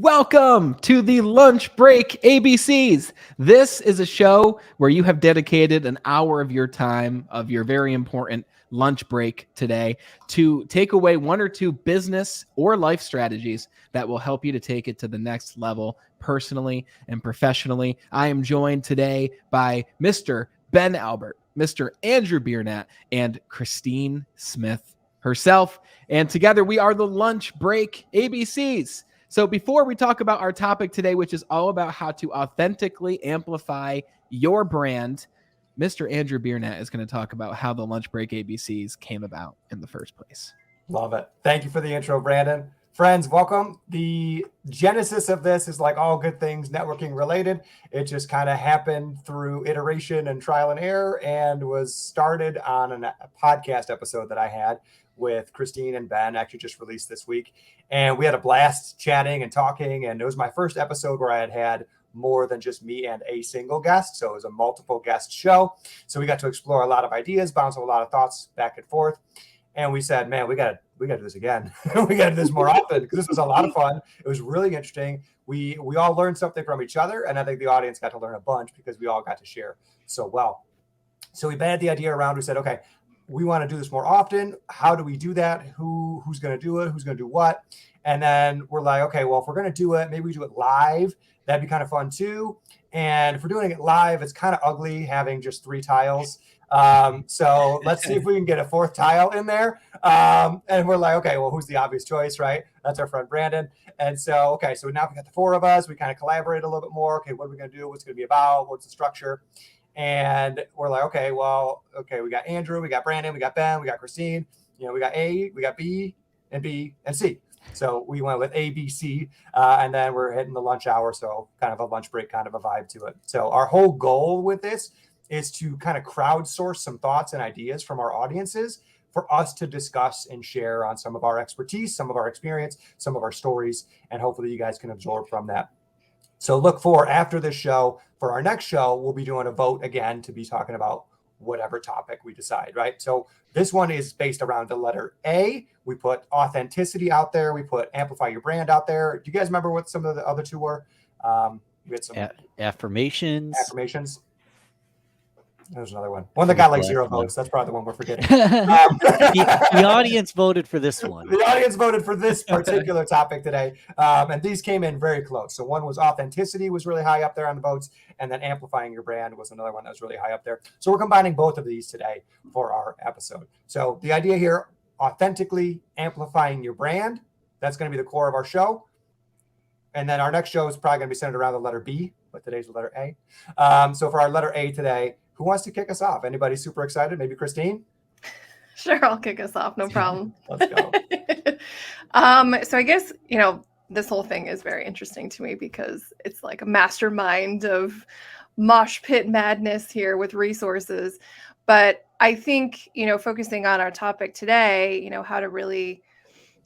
Welcome to the Lunch Break ABCs. This is a show where you have dedicated an hour of your time, of your very important lunch break today, to take away one or two business or life strategies that will help you to take it to the next level personally and professionally. I am joined today by Mr. Ben Albert, Mr. Andrew Biernat, and Christine Smith herself. And together we are the Lunch Break ABCs. So before we talk about our topic today, which is all about how to authentically amplify your brand, Mr. Andrew Biernat is going to talk about how the Lunch Break ABCs came about in the first place. Love it. Thank you for the intro, Brandon. Friends, welcome. The genesis of this is like all good things networking related. It just kind of happened through iteration and trial and error and was started on a podcast episode that I had with Christine and Ben, actually just released this week. And we had a blast chatting and talking. And it was my first episode where I had more than just me and a single guest. So it was a multiple guest show. So we got to explore a lot of ideas, bounce a lot of thoughts back and forth. And we said, man, we got to do this again. We got to do this more often because this was a lot of fun. It was really interesting. We all learned something from each other. And I think the audience got to learn a bunch because we all got to share so well. So we batted the idea around. We said, okay, we want to do this more often. How do we do that? Who's going to do it? Who's going to do what? And then we're like, okay, well, if we're going to do it, maybe we do it live. That'd be kind of fun too. And if we're doing it live, it's kind of ugly having just 3 tiles. So let's see if we can get a 4th tile in there. And we're like, okay, well, who's the obvious choice, right? That's our friend Brandon. And so, okay, so now we got the 4 of us. We kind of collaborate a little bit more. Okay, what are we going to do? What's going to be about? What's the structure? And we're like, okay, we got Andrew, we got Brandon, we got Ben, we got Christine, we got A, we got B, and C. So we went with A, B, C, and then we're hitting the lunch hour. So kind of a lunch break, kind of a vibe to it. So our whole goal with this is to kind of crowdsource some thoughts and ideas from our audiences for us to discuss and share on some of our expertise, some of our experience, some of our stories, and hopefully you guys can absorb from that. So look for after this show, for our next show, we'll be doing a vote again to be talking about whatever topic we decide, right? So this one is based around the letter A. We put authenticity out there. We put amplify your brand out there. Do you guys remember what some of the other 2 were? You had some affirmations. There's another one. One that got like 0 votes. That's probably the one we're forgetting. The audience voted for this one. The audience voted for this particular topic today. And these came in very close. So one was authenticity was really high up there on the votes. And then amplifying your brand was another one that was really high up there. So we're combining both of these today for our episode. So the idea here, authentically amplifying your brand. That's going to be the core of our show. And then our next show is probably going to be centered around the letter B, but today's the letter A. So for our letter A today, who wants to kick us off? Anybody super excited? Maybe Christine? Sure, I'll kick us off. No problem. Let's go. So I guess, this whole thing is very interesting to me because it's like a mastermind of mosh pit madness here with resources. But I think, focusing on our topic today, how to really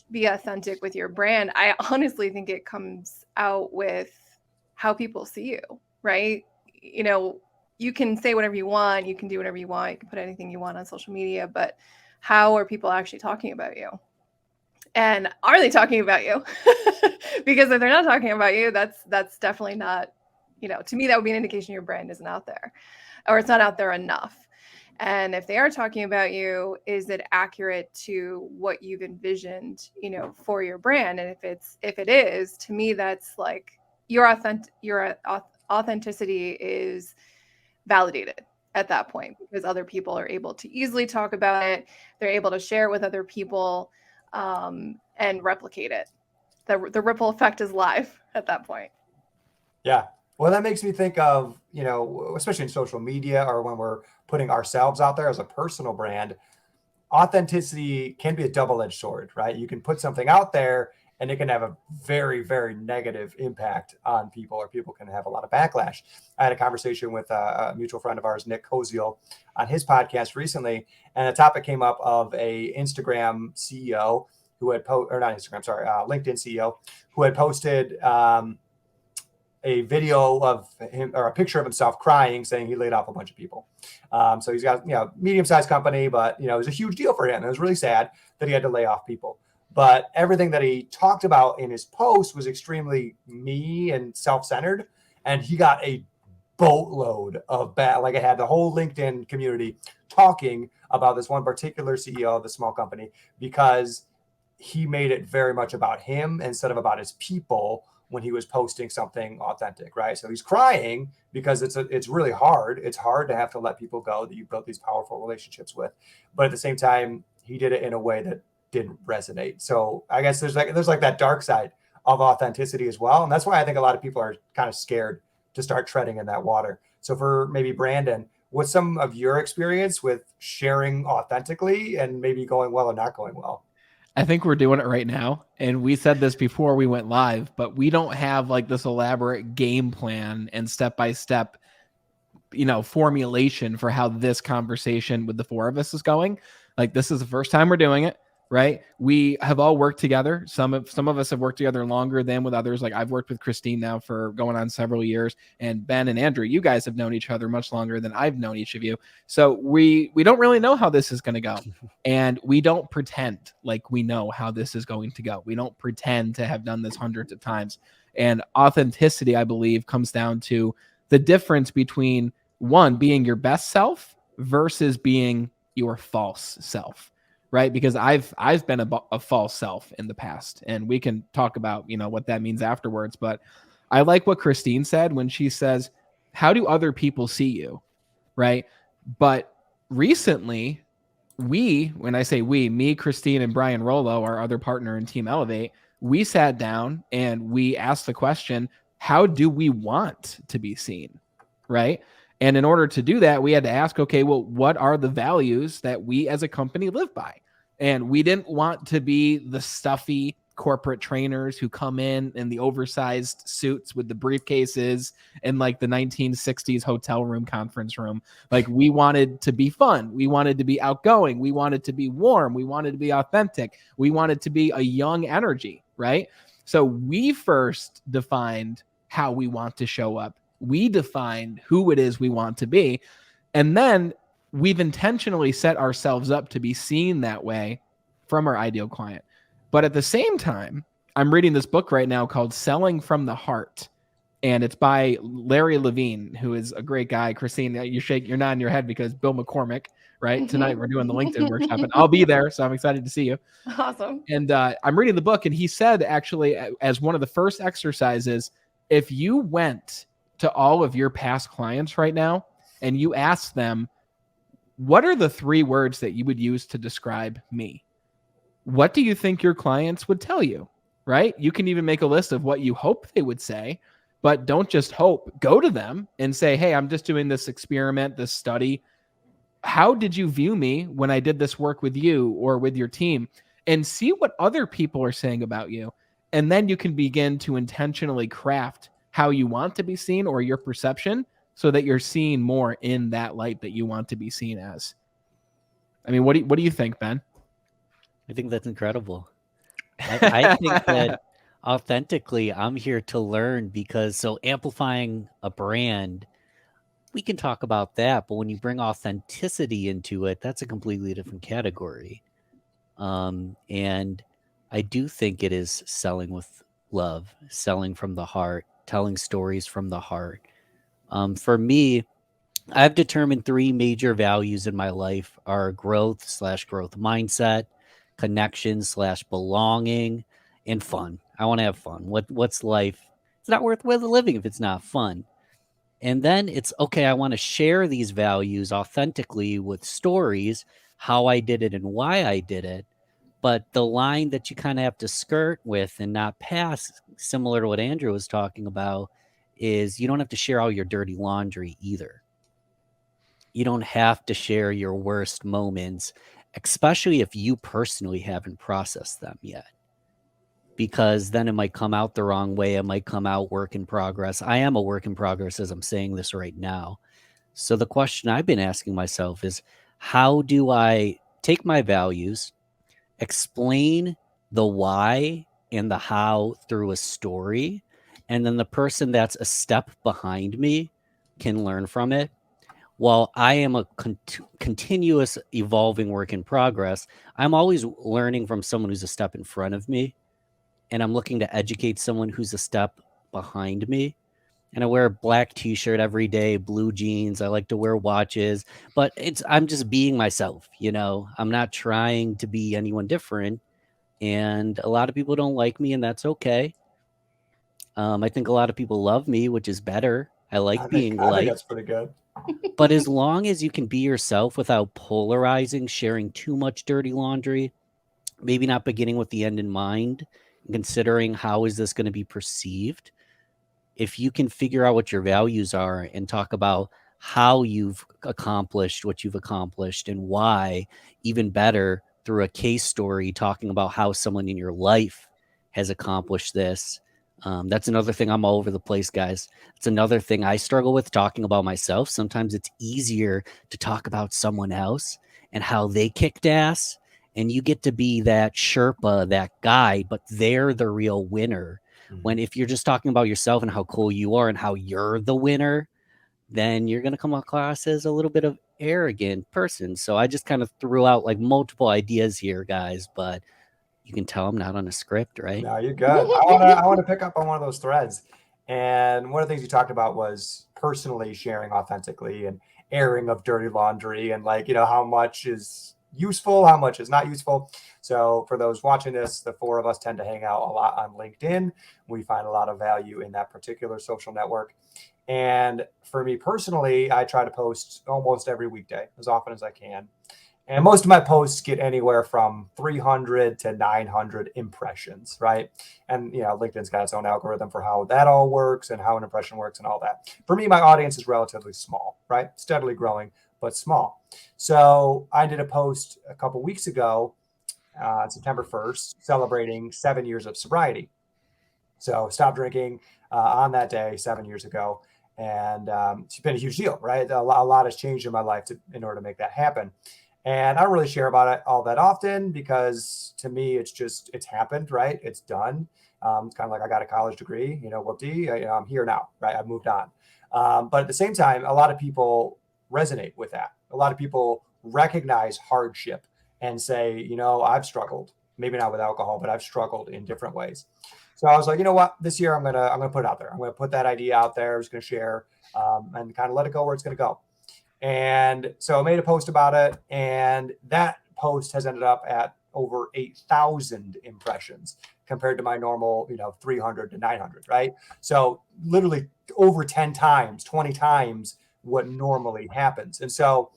be authentic with your brand, I honestly think it comes out with how people see you, right? You can say whatever you want, you can do whatever you want, you can put anything you want on social media, but how are people actually talking about you? And are they talking about you? Because if they're not talking about you, that's definitely not, to me, that would be an indication your brand isn't out there or it's not out there enough. And if they are talking about you, is it accurate to what you've envisioned, for your brand? And if it is, to me, that's like your authenticity is validated at that point because other people are able to easily talk about it. They're able to share it with other people and replicate it. The ripple effect is live at that point. Yeah. Well, that makes me think of, especially in social media or when we're putting ourselves out there as a personal brand, authenticity can be a double-edged sword, right? You can put something out there and it can have a very, very negative impact on people, or people can have a lot of backlash. I had a conversation with a mutual friend of ours, Nick Koziel, on his podcast recently, and a topic came up of a Instagram CEO who had LinkedIn CEO who had posted a video of him or a picture of himself crying, saying he laid off a bunch of people. So he's got, medium-sized company, but, it was a huge deal for him. It was really sad that he had to lay off people. but everything that he talked about in his post was extremely me and self-centered. And he got a boatload of like I had the whole LinkedIn community talking about this one particular CEO of the small company because he made it very much about him instead of about his people when he was posting something authentic, right? So he's crying because it's really hard. It's hard to have to let people go that you built these powerful relationships with, but at the same time, he did it in a way that didn't resonate. So I guess there's like that dark side of authenticity as well, and that's why I think a lot of people are kind of scared to start treading in that water. So for maybe Brandon, what's some of your experience with sharing authentically and maybe going well or not going well? I think we're doing it right now. And we said this before we went live, but we don't have like this elaborate game plan and step-by-step, formulation for how this conversation with the four of us is going. Like, this is the first time we're doing it, right? We have all worked together. Some of us have worked together longer than with others. Like, I've worked with Christine now for going on several years, and Ben and Andrew, you guys have known each other much longer than I've known each of you. So we don't really know how this is going to go. And we don't pretend like we know how this is going to go. We don't pretend to have done this hundreds of times. And authenticity, I believe, comes down to the difference between one, being your best self versus being your false self, right? Because I've been a false self in the past, and we can talk about, what that means afterwards. But I like what Christine said when she says, how do other people see you? Right. But recently, when I say we, me, Christine, and Brian Rollo, our other partner in Team Elevate, we sat down and we asked the question, how do we want to be seen? Right. And in order to do that, we had to ask, okay, well, what are the values that we as a company live by? And we didn't want to be the stuffy corporate trainers who come in the oversized suits with the briefcases and like the 1960s hotel room conference room. Like, we wanted to be fun. We wanted to be outgoing. We wanted to be warm. We wanted to be authentic. We wanted to be a young energy, right? So we first defined how we want to show up. We defined who it is we want to be. And then we've intentionally set ourselves up to be seen that way from our ideal client. But at the same time, I'm reading this book right now called Selling from the Heart. And it's by Larry Levine, who is a great guy. Christine, you're nodding your head because Bill McCormick, right? Tonight we're doing the LinkedIn workshop, and I'll be there. So I'm excited to see you. Awesome. And I'm reading the book, and he said, actually, as one of the first exercises, if you went to all of your past clients right now and you asked them, what are the 3 words that you would use to describe me? What do you think your clients would tell you, right? You can even make a list of what you hope they would say, but don't just hope. Go to them and say, hey, I'm just doing this experiment, this study. How did you view me when I did this work with you or with your team? And see what other people are saying about you. And then you can begin to intentionally craft how you want to be seen or your perception so that you're seen more in that light that you want to be seen as. I mean, what do you think, Ben? I think that's incredible. I think that authentically, I'm here to learn because so amplifying a brand, we can talk about that. But when you bring authenticity into it, that's a completely different category. And I do think it is selling with love, selling from the heart, telling stories from the heart. For me, I've determined 3 major values in my life are growth mindset, connection belonging, and fun. I want to have fun. What's life? It's not worth living if it's not fun. And then it's okay, I want to share these values authentically with stories, how I did it and why I did it. But the line that you kind of have to skirt with and not pass, similar to what Andrew was talking about, is you don't have to share all your dirty laundry either. You don't have to share your worst moments, especially if you personally haven't processed them yet. Because then it might come out the wrong way. It might come out work in progress. I am a work in progress as I'm saying this right now. So the question I've been asking myself is, how do I take my values, explain the why and the how through a story, and then the person that's a step behind me can learn from it? while I am a continuous evolving work in progress, I'm always learning from someone who's a step in front of me, and I'm looking to educate someone who's a step behind me. And I wear a black t-shirt every day, blue jeans. I like to wear watches, but I'm just being myself, you know. I'm not trying to be anyone different, and a lot of people don't like me, and that's okay. I think a lot of people love me, which is better. I like being I think liked. that's pretty good. But as long as you can be yourself without polarizing, sharing too much dirty laundry, maybe not beginning with the end in mind, considering how is this going to be perceived, if you can figure out what your values are and talk about how you've accomplished what you've accomplished and why, even better through a case story, talking about how someone in your life has accomplished this. That's another thing. I'm all over the place, guys. It's another thing I struggle with, talking about myself. Sometimes it's easier to talk about someone else and how they kicked ass, and you get to be that Sherpa, that guide, but they're the real winner. When if you're just talking about yourself and how cool you are and how you're the winner, then you're going to come across as a little bit of arrogant person. So I just kind of threw out like multiple ideas here, guys, but you can tell I'm not on a script, right? No, you're good. I want to pick up on one of those threads. And one of the things you talked about was personally sharing authentically and airing of dirty laundry and like, you know, how much is useful, how much is not useful. So for those watching this, the four of us tend to hang out a lot on LinkedIn. We find a lot of value in that particular social network. And for me personally, I try to post almost every weekday as often as I can. And most of my posts get anywhere from 300 to 900 impressions, right? And, you know, LinkedIn's got its own algorithm for how that all works and how an impression works and all that. For me, my audience is relatively small, right? Steadily growing, but small. So I did a post a couple weeks ago, September 1st, celebrating 7 years of sobriety. So stopped drinking on that day 7 years ago. And it's been a huge deal, right? A lot has changed in my life in order to make that happen. And I don't really share about it all that often because to me, it's happened, right? It's done. It's kind of like I got a college degree, you know, whoop-dee, I'm here now, right? I've moved on. But at the same time, a lot of people resonate with that. A lot of people recognize hardship and say, you know, I've struggled, maybe not with alcohol, but I've struggled in different ways. So I was like, you know what, this year I'm gonna put it out there. I'm gonna put that idea out there. I'm just gonna share and kind of let it go where it's gonna go. And so I made a post about it, and that post has ended up at over 8,000 impressions compared to my normal, you know, 300 to 900, right? So literally over 10 times, 20 times what normally happens. And so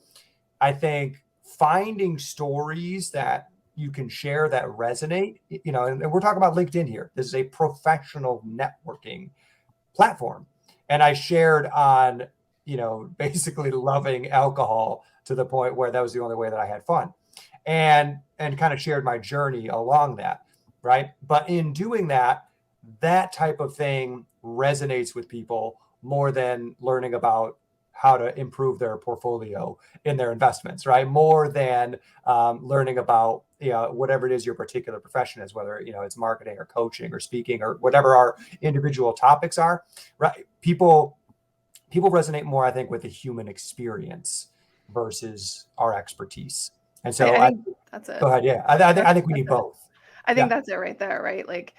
I think finding stories that you can share that resonate, you know, and we're talking about LinkedIn here. This is a professional networking platform. And I shared on, you know, basically loving alcohol to the point where that was the only way that I had fun, and kind of shared my journey along that, right? But in doing that, that type of thing resonates with people more than learning about how to improve their portfolio in their investments, right? More than learning about, you know, whatever it is your particular profession is, whether, you know, it's marketing or coaching or speaking or whatever our individual topics are, right? People resonate more, I think, with the human experience versus our expertise. And so I think that's it. Go ahead. Yeah. I think we need both. I think that's it right there, right? Like,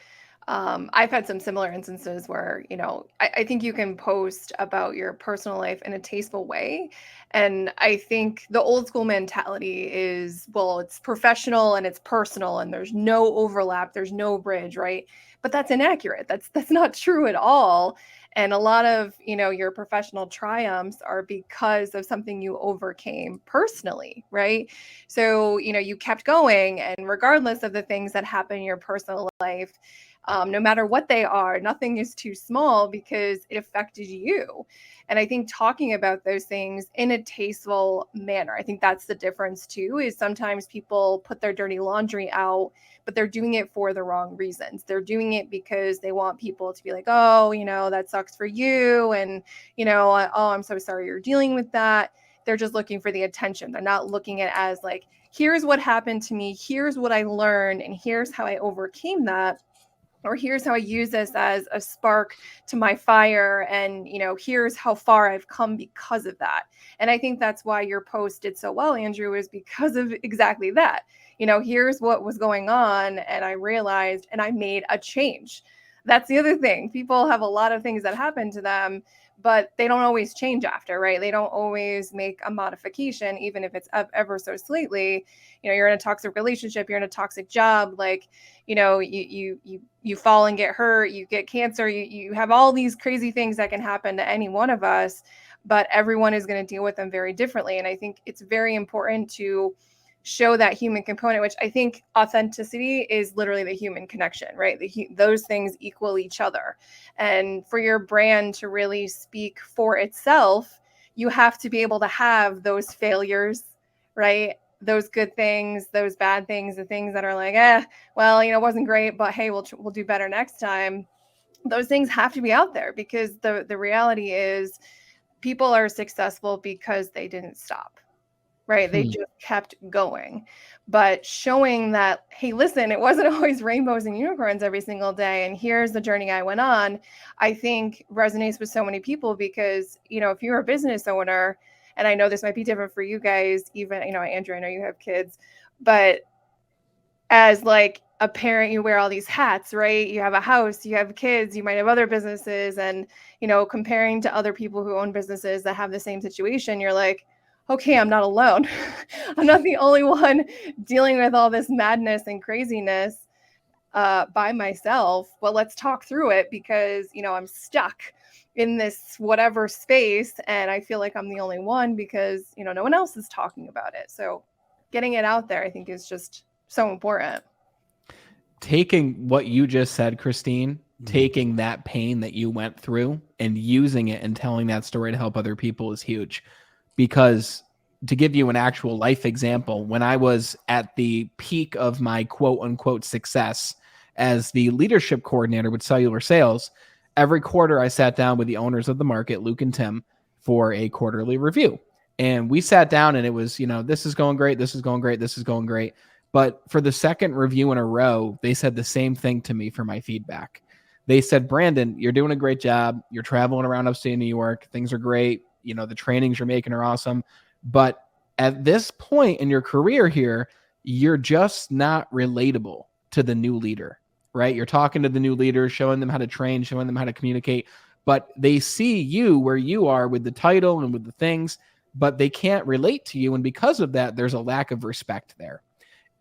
I've had some similar instances where, you know, I think you can post about your personal life in a tasteful way. And I think the old school mentality is, well, it's professional and it's personal and there's no overlap, there's no bridge, right? But that's inaccurate. That's not true at all. And a lot of, you know, your professional triumphs are because of something you overcame personally, right? So, you know, you kept going, and regardless of the things that happen in your personal life, no matter what they are, nothing is too small because it affected you. And I think talking about those things in a tasteful manner, I think that's the difference too, is sometimes people put their dirty laundry out, but they're doing it for the wrong reasons. They're doing it because they want people to be like, oh, you know, that sucks for you. And, you know, oh, I'm so sorry you're dealing with that. They're just looking for the attention. They're not looking at it as like, here's what happened to me. Here's what I learned. And here's how I overcame that. or here's how I use this as a spark to my fire. And, here's how far I've come because of that. And I think that's why your post did so well, Andrew, is because of exactly that. Here's what was going on. And I realized, and I made a change. That's the other thing. People have a lot of things that happen to them, but they don't always change after, right? They don't always make a modification, even if it's ever so slightly. You're in a toxic relationship, you're in a toxic job, like, you fall and get hurt, you get cancer, you have all these crazy things that can happen to any one of us, but everyone is going to deal with them very differently. And I think it's very important to show that human component, which I think authenticity is literally the human connection, right? Those things equal each other. And for your brand to really speak for itself, you have to be able to have those failures, right? Those good things, those bad things, the things that are like, well, it wasn't great, but hey, we'll do better next time. Those things have to be out there, because the reality is people are successful because they didn't stop. Right. They just kept going. But showing that, hey, listen, it wasn't always rainbows and unicorns every single day. And here's the journey I went on, I think resonates with so many people, because, if you're a business owner, and I know this might be different for you guys, even, Andrew, I know you have kids, but as like a parent, you wear all these hats, right? You have a house, you have kids, you might have other businesses, and, comparing to other people who own businesses that have the same situation, you're like, okay, I'm not alone. I'm not the only one dealing with all this madness and craziness by myself. But let's talk through it, because, I'm stuck in this whatever space, and I feel like I'm the only one because, no one else is talking about it. So getting it out there, I think, is just so important. Taking what you just said, Christine, taking that pain that you went through and using it and telling that story to help other people is huge. Because to give you an actual life example, when I was at the peak of my quote unquote success as the leadership coordinator with cellular sales, every quarter I sat down with the owners of the market, Luke and Tim, for a quarterly review. And we sat down and it was, this is going great. This is going great. This is going great. But for the second review in a row, they said the same thing to me for my feedback. They said, Brandon, you're doing a great job. You're traveling around upstate New York. Things are great. The trainings you're making are awesome. But at this point in your career here, you're just not relatable to the new leader, right? You're talking to the new leader, showing them how to train, showing them how to communicate, but they see you where you are with the title and with the things, but they can't relate to you. And because of that, there's a lack of respect there.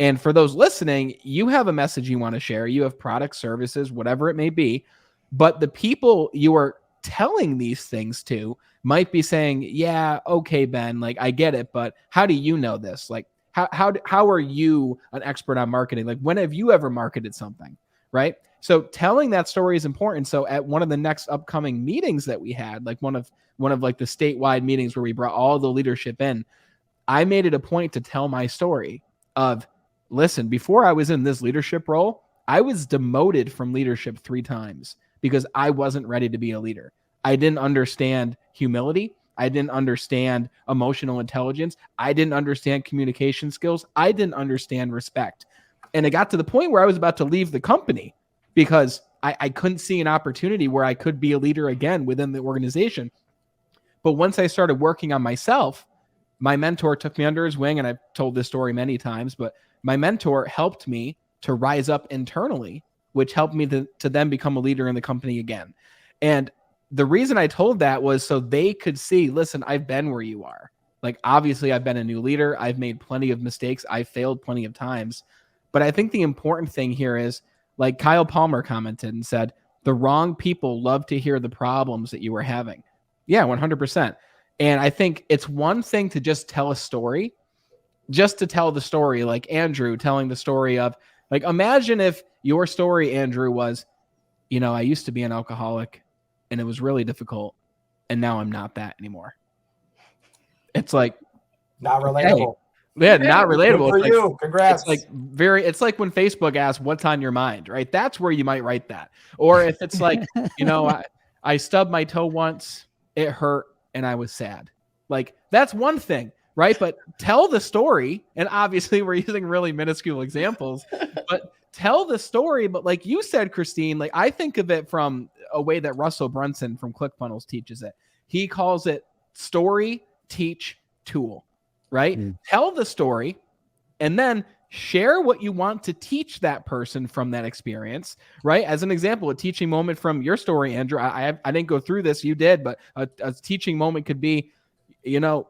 And for those listening, you have a message you want to share. You have products, services, whatever it may be, but the people you are telling these things to might be saying, yeah, okay, Ben, like I get it, but how do you know this? Like, how are you an expert on marketing? Like, when have you ever marketed something, right? So telling that story is important. So at one of the next upcoming meetings that we had, like one of like the statewide meetings where we brought all the leadership in, I made it a point to tell my story of, listen, before I was in this leadership role, I was demoted from leadership 3 times because I wasn't ready to be a leader. I didn't understand humility. I didn't understand emotional intelligence. I didn't understand communication skills. I didn't understand respect. And it got to the point where I was about to leave the company because I couldn't see an opportunity where I could be a leader again within the organization. But once I started working on myself, my mentor took me under his wing, and I've told this story many times, but my mentor helped me to rise up internally, which helped me to then become a leader in the company again. And the reason I told that was so they could see, listen, I've been where you are. Like, obviously, I've been a new leader. I've made plenty of mistakes. I've failed plenty of times. But I think the important thing here is, like Kyle Palmer commented and said, the wrong people love to hear the problems that you were having. Yeah, 100%. And I think it's one thing to just tell a story, just to tell the story, like Andrew telling the story of, like, imagine if your story, Andrew, was, I used to be an alcoholic and it was really difficult, and now I'm not that anymore. It's like, not relatable. Hey, yeah, not relatable. Good for you. Congrats. It's like when Facebook asks what's on your mind, right? That's where you might write that. Or if it's like, I stubbed my toe once, it hurt, and I was sad. Like, that's one thing, right? But tell the story, and obviously we're using really minuscule examples, but tell the story. But like you said, Christine, like I think of it from a way that Russell Brunson from ClickFunnels teaches it. He calls it story, teach, tool, right? Tell the story and then share what you want to teach that person from that experience, right? As an example, a teaching moment from your story, Andrew, I didn't go through this, you did, but a teaching moment could be, you know,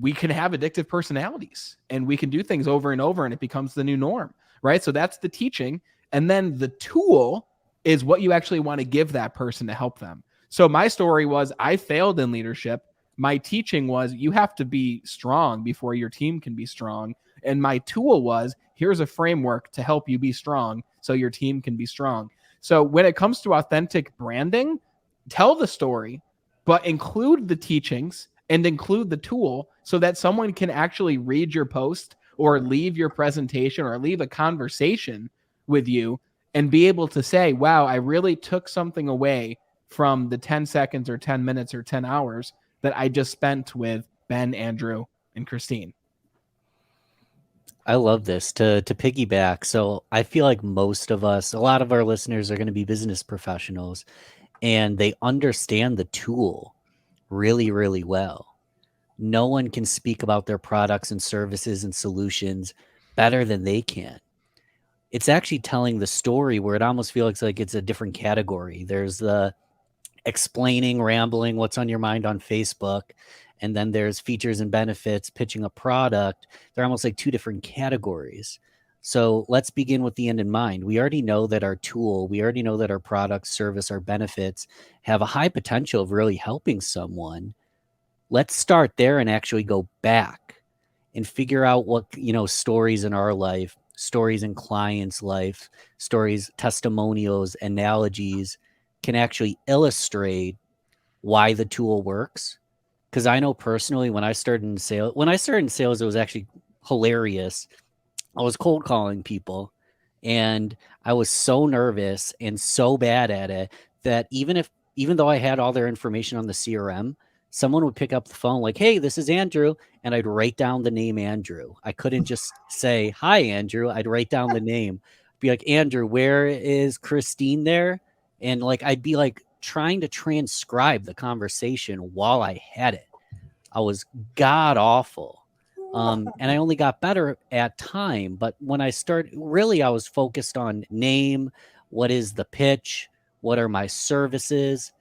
we can have addictive personalities and we can do things over and over and it becomes the new norm, right? So that's the teaching. And then the tool is what you actually want to give that person to help them. So my story was I failed in leadership. My teaching was you have to be strong before your team can be strong. And my tool was here's a framework to help you be strong so your team can be strong. So when it comes to authentic branding, tell the story, but include the teachings and include the tool so that someone can actually read your post or leave your presentation or leave a conversation with you and be able to say, wow, I really took something away from the 10 seconds or 10 minutes or 10 hours that I just spent with Ben, Andrew, and Christine. I love this to piggyback. So I feel like most of us, a lot of our listeners are going to be business professionals and they understand the tool really, really well. No one can speak about their products and services and solutions better than they can. It's actually telling the story where it almost feels like it's a different category. There's the explaining, rambling what's on your mind on Facebook. And then there's features and benefits, pitching a product. They're almost like two different categories. So let's begin with the end in mind. We already know that our tool, we already know that our product, service, our benefits have a high potential of really helping someone. Let's start there and actually go back and figure out what, stories in our life, stories in clients' life, stories, testimonials, analogies can actually illustrate why the tool works. Because I know personally, when I started in sales, it was actually hilarious. I was cold calling people and I was so nervous and so bad at it that even though I had all their information on the CRM, someone would pick up the phone like, hey, this is Andrew. And I'd write down the name Andrew. I couldn't just say, hi, Andrew. I'd write down the name. Be like, Andrew, where is Christine there? And like, I'd be like trying to transcribe the conversation while I had it. I was god awful. And I only got better at time. But when I started, really, I was focused on name. What is the pitch? What are my services?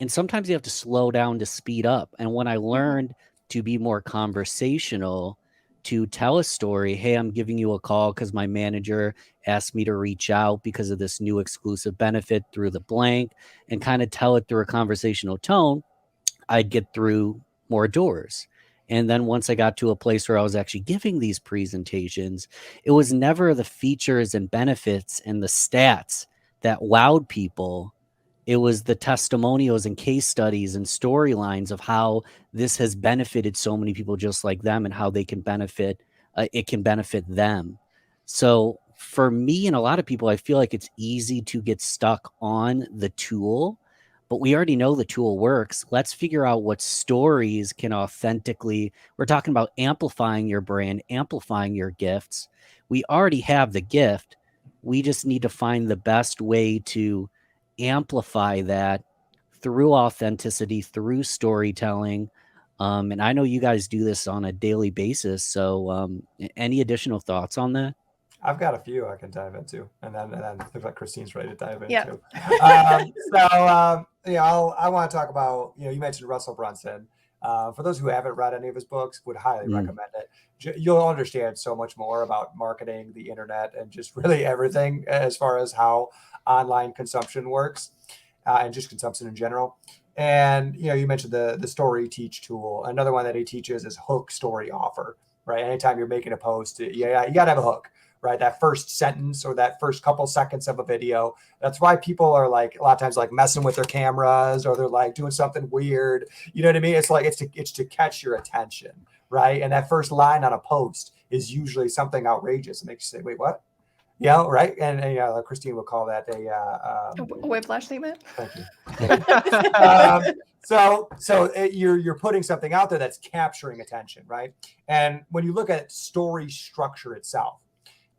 And sometimes you have to slow down to speed up. And when I learned to be more conversational, to tell a story, hey, I'm giving you a call because my manager asked me to reach out because of this new exclusive benefit through the blank, and kind of tell it through a conversational tone, I'd get through more doors. And then once I got to a place where I was actually giving these presentations, it was never the features and benefits and the stats that wowed people. It was the testimonials and case studies and storylines of how this has benefited so many people just like them and how they can benefit, it can benefit them. So for me and a lot of people, I feel like it's easy to get stuck on the tool, but we already know the tool works. Let's figure out what stories can authentically, we're talking about amplifying your brand, amplifying your gifts. We already have the gift. We just need to find the best way to amplify that through authenticity, through storytelling. And I know you guys do this on a daily basis. So any additional thoughts on that? I've got a few I can dive into, and then it looks like Christine's ready to dive into. Yeah. I want to talk about, you mentioned Russell Brunson. For those who haven't read any of his books, would highly recommend it. You'll understand so much more about marketing, the internet, and just really everything as far as how online consumption works, and just consumption in general. And you mentioned the story teach tool. Another one that he teaches is hook story offer. Right, anytime you're making a post, you got to have a hook. Right, that first sentence or that first couple seconds of a video. That's why people are like a lot of times like messing with their cameras, or they're like doing something weird. You know what I mean? It's like it's to catch your attention, right? And that first line on a post is usually something outrageous. It makes you say, "Wait, what?" Yeah, right. And Christine would call that a whiplash statement. Thank you. You're putting something out there that's capturing attention, right? And when you look at story structure itself,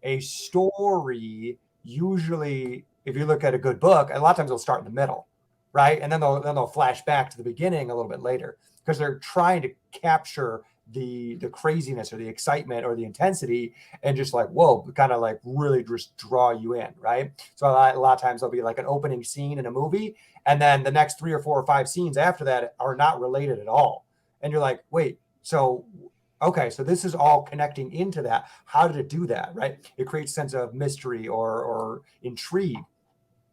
A story, usually, if you look at a good book, a lot of times they'll start in the middle, right? And then they'll flash back to the beginning a little bit later, because they're trying to capture the craziness or the excitement or the intensity, and just like, whoa, kind of like really just draw you in, right? So a lot of times there'll be like an opening scene in a movie, and then the next 3 or 4 or 5 scenes after that are not related at all. And you're like, wait, so okay, so this is all connecting into that. How did it do that, right? It creates a sense of mystery or intrigue.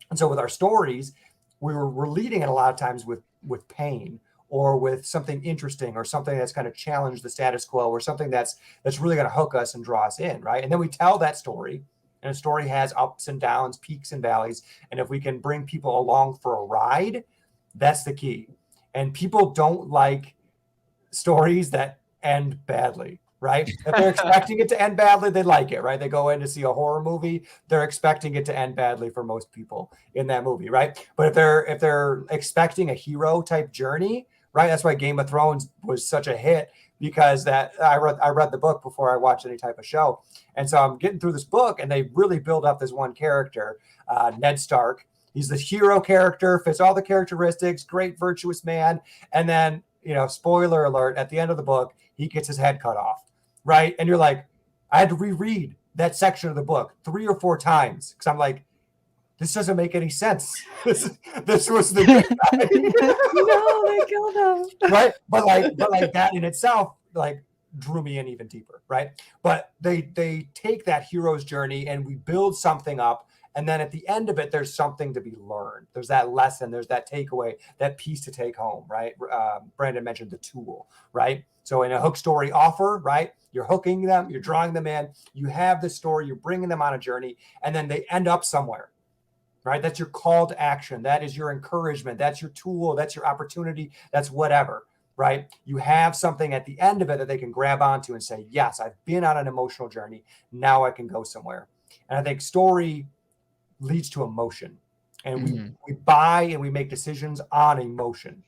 And so with our stories, we're leading it a lot of times with pain, or with something interesting, or something that's kind of challenged the status quo, or something that's really going to hook us and draw us in, right? And then we tell that story, and a story has ups and downs, peaks and valleys. And if we can bring people along for a ride, that's the key. And people don't like stories that end badly, right? If they're expecting it to end badly, they like it, right? They go in to see a horror movie, they're expecting it to end badly for most people in that movie, right? But if they're expecting a hero type journey, right? That's why Game of Thrones was such a hit, because that I read the book before I watched any type of show. And so I'm getting through this book, and they really build up this one character, Ned Stark. He's the hero character, fits all the characteristics, great virtuous man. And then, spoiler alert, at the end of the book, he gets his head cut off, right? And you're like, I had to reread that section of the book 3 or 4 times, because I'm like, this doesn't make any sense. This was the good guy. No, they killed him. Right? But like that in itself, like, drew me in even deeper, right? But they take that hero's journey, and we build something up. And then at the end of it, there's something to be learned. There's that lesson. There's that takeaway, that piece to take home, right? Brandon mentioned the tool, right? So in a hook story offer, right? You're hooking them, you're drawing them in. You have the story, you're bringing them on a journey, and then they end up somewhere, right? That's your call to action. That is your encouragement. That's your tool. That's your opportunity. That's whatever, right? You have something at the end of it that they can grab onto and say, yes, I've been on an emotional journey. Now I can go somewhere. And I think story leads to emotion, and we buy and we make decisions on emotion,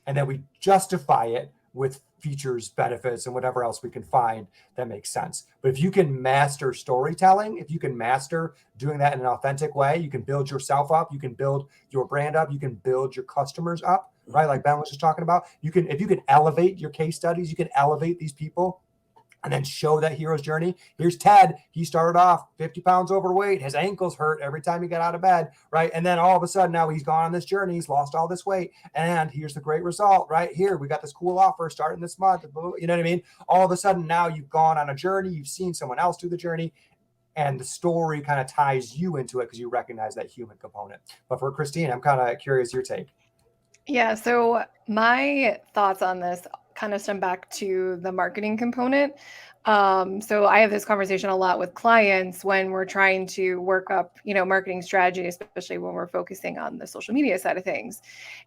and then we justify it with features, benefits, and whatever else we can find that makes sense. But if you can master storytelling, if you can master doing that in an authentic way, you can build yourself up, you can build your brand up, you can build your customers up, right? Like Ben was just talking about. If you can elevate your case studies, you can elevate these people, and then show that hero's journey. Here's Ted. He started off 50 pounds overweight. His ankles hurt every time he got out of bed, right? And then all of a sudden, now he's gone on this journey. He's lost all this weight. And here's the great result, right? Here, we got this cool offer starting this month. You know what I mean? All of a sudden, now you've gone on a journey. You've seen someone else do the journey. And the story kind of ties you into it, because you recognize that human component. But for Christine, I'm kind of curious your take. Yeah, so my thoughts on this kind of stem back to the marketing component. So I have this conversation a lot with clients when we're trying to work up, marketing strategy, especially when we're focusing on the social media side of things.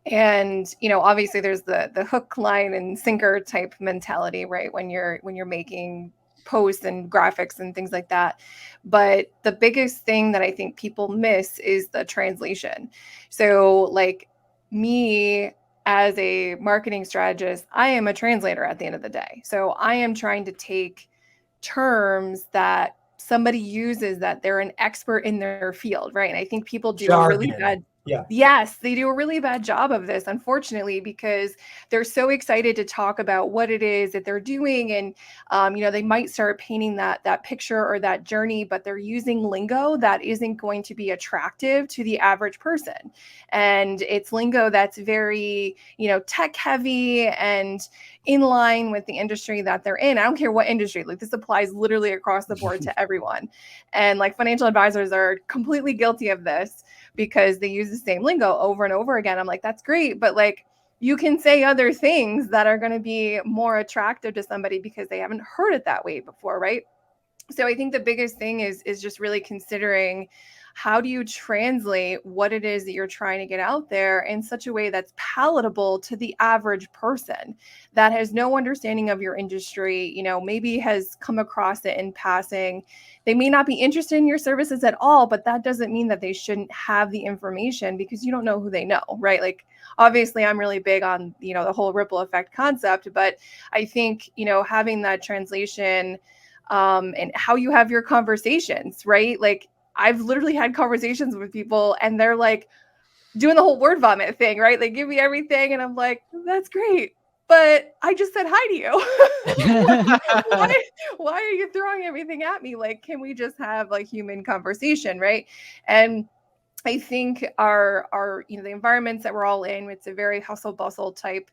And, obviously there's the hook, line, and sinker type mentality, right? When you're making posts and graphics and things like that. But the biggest thing that I think people miss is the translation. So like me, as a marketing strategist, I am a translator at the end of the day. So I am trying to take terms that somebody uses, that they're an expert in their field, right? And I think people do a really bad Yes, they do a really bad job of this, unfortunately, because they're so excited to talk about what it is that they're doing. And, they might start painting that picture or that journey, but they're using lingo that isn't going to be attractive to the average person. And it's lingo that's very, tech heavy and in line with the industry that they're in. I don't care what industry, like this applies literally across the board to everyone. And like financial advisors are completely guilty of this, because they use the same lingo over and over again. I'm like, that's great. But like, you can say other things that are going to be more attractive to somebody because they haven't heard it that way before, right? So I think the biggest thing is just really considering, how do you translate what it is that you're trying to get out there in such a way that's palatable to the average person that has no understanding of your industry, maybe has come across it in passing. They may not be interested in your services at all, but that doesn't mean that they shouldn't have the information, because you don't know who they know, right? Like, obviously I'm really big on, the whole ripple effect concept, but I think, having that translation and how you have your conversations, right? Like I've literally had conversations with people and they're like doing the whole word vomit thing, right? They give me everything and I'm like, that's great, but I just said hi to you. why are you throwing everything at me? Like, can we just have like human conversation, right? And I think our the environments that we're all in, it's a very hustle bustle type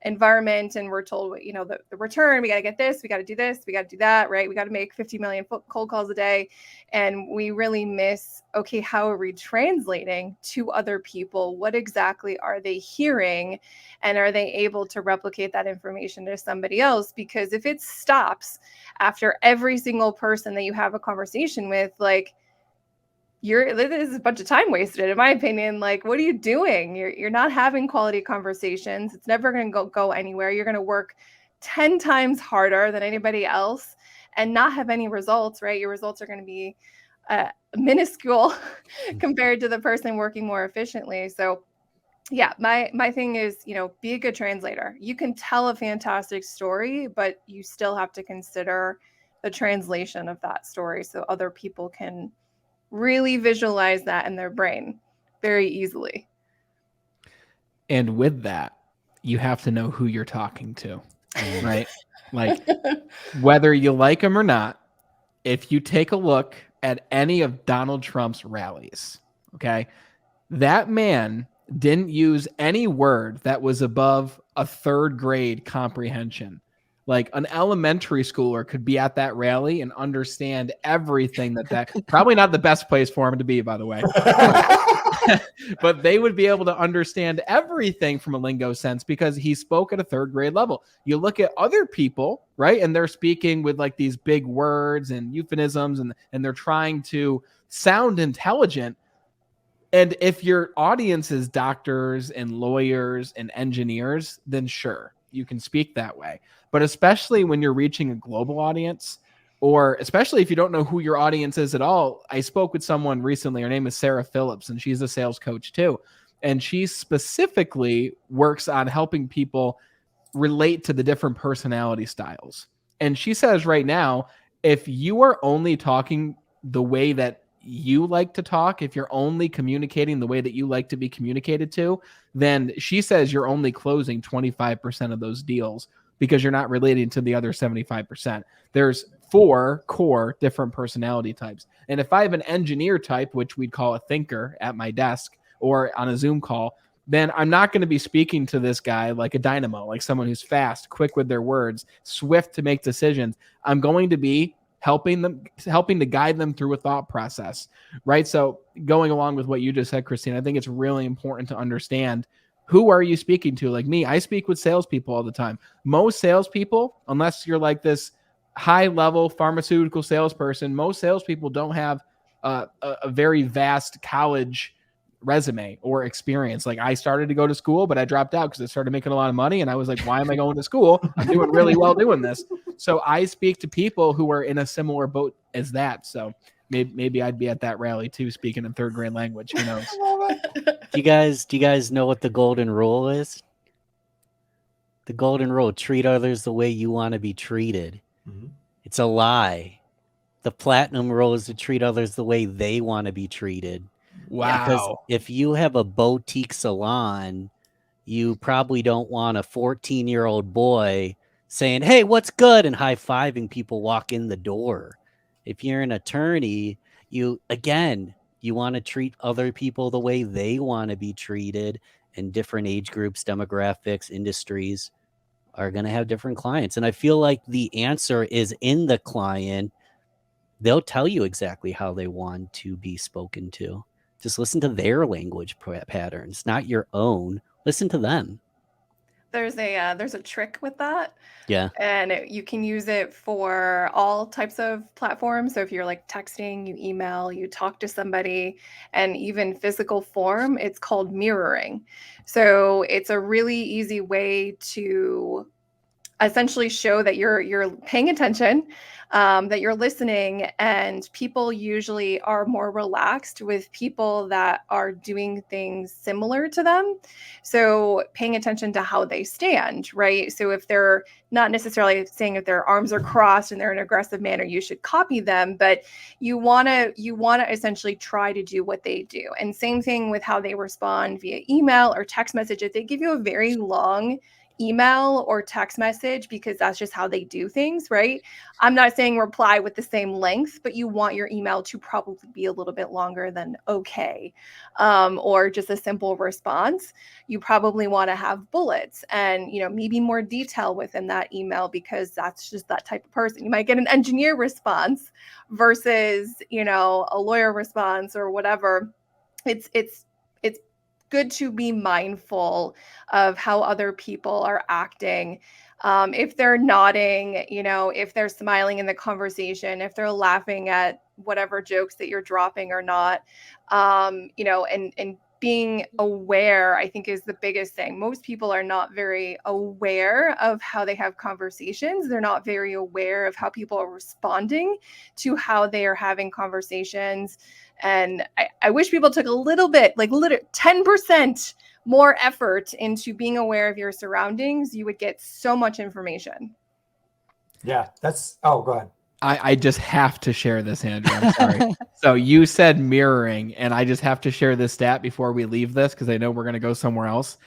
environment, and we're told, the return, we got to get this, we got to do this, we got to do that, right? We got to make 50 million cold calls a day, and we really miss, okay, how are we translating to other people? What exactly are they hearing, and are they able to replicate that information to somebody else? Because if it stops after every single person that you have a conversation with, like, this is a bunch of time wasted, in my opinion. Like, what are you doing? You're not having quality conversations. It's never going to go anywhere. You're going to work 10 times harder than anybody else and not have any results, right? Your results are going to be minuscule compared to the person working more efficiently. So yeah, my thing is, be a good translator. You can tell a fantastic story, but you still have to consider the translation of that story so other people can really visualize that in their brain very easily. And with that, you have to know who you're talking to, right? Like, whether you like him or not, if you take a look at any of Donald Trump's rallies, okay, that man didn't use any word that was above a third grade comprehension. Like, an elementary schooler could be at that rally and understand everything that probably not the best place for him to be, by the way. But they would be able to understand everything from a lingo sense because he spoke at a third grade level. You look at other people, right? And they're speaking with like these big words and euphemisms, and they're trying to sound intelligent. And if your audience is doctors and lawyers and engineers, then sure, you can speak that way. But especially when you're reaching a global audience, or especially if you don't know who your audience is at all. I spoke with someone recently. Her name is Sarah Phillips, and she's a sales coach too. And she specifically works on helping people relate to the different personality styles. And she says right now, if you are only talking the way that you like to talk, if you're only communicating the way that you like to be communicated to, then she says you're only closing 25% of those deals because you're not relating to the other 75%. There's 4 core different personality types. And if I have an engineer type, which we'd call a thinker at my desk or on a Zoom call, then I'm not going to be speaking to this guy like a dynamo, like someone who's fast, quick with their words, swift to make decisions. I'm going to be helping to guide them through a thought process, right? So going along with what you just said, Christine, I think it's really important to understand, who are you speaking to? Like me, I speak with salespeople all the time. Most salespeople, unless you're like this high-level pharmaceutical salesperson, most salespeople don't have a very vast college resume or experience. Like, I started to go to school, but I dropped out because I started making a lot of money. And I was like, why am I going to school? I'm doing really well doing this. So I speak to people who are in a similar boat as that. So maybe I'd be at that rally too, speaking in third grade language. Who knows? Do you guys know what the golden rule is? The golden rule: treat others the way you want to be treated. Mm-hmm. It's a lie. The platinum rule is to treat others the way they want to be treated. Wow. Because if you have a boutique salon, you probably don't want a 14-year-old boy saying, "Hey, what's good?" and high-fiving people walk in the door. If you're an attorney, you want to treat other people the way they want to be treated, and different age groups, demographics, industries are going to have different clients. And I feel like the answer is in the client. They'll tell you exactly how they want to be spoken to. Just listen to their language patterns, not your own. Listen to them. There's a trick with that. Yeah. And you can use it for all types of platforms. So if you're like texting, you email, you talk to somebody, and even physical form, it's called mirroring. So it's a really easy way to essentially show that you're paying attention, that you're listening, and people usually are more relaxed with people that are doing things similar to them. So paying attention to how they stand, right? So if they're not necessarily saying if their arms are crossed and they're in an aggressive manner, you should copy them, but you want to essentially try to do what they do. And same thing with how they respond via email or text message. If they give you a very long email or text message, because that's just how they do things, right? I'm not saying reply with the same length, but you want your email to probably be a little bit longer than okay, or just a simple response. You probably want to have bullets and, maybe more detail within that email, because that's just that type of person. You might get an engineer response versus, a lawyer response or whatever. It's good to be mindful of how other people are acting. If they're nodding, if they're smiling in the conversation, if they're laughing at whatever jokes that you're dropping or not, and being aware, I think, is the biggest thing. Most people are not very aware of how they have conversations. They're not very aware of how people are responding to how they are having conversations. And I wish people took a little bit, like 10% more effort into being aware of your surroundings. You would get so much information. Yeah, go ahead. I just have to share this, Andrew. I'm sorry. So you said mirroring, and I just have to share this stat before we leave this, because I know we're going to go somewhere else.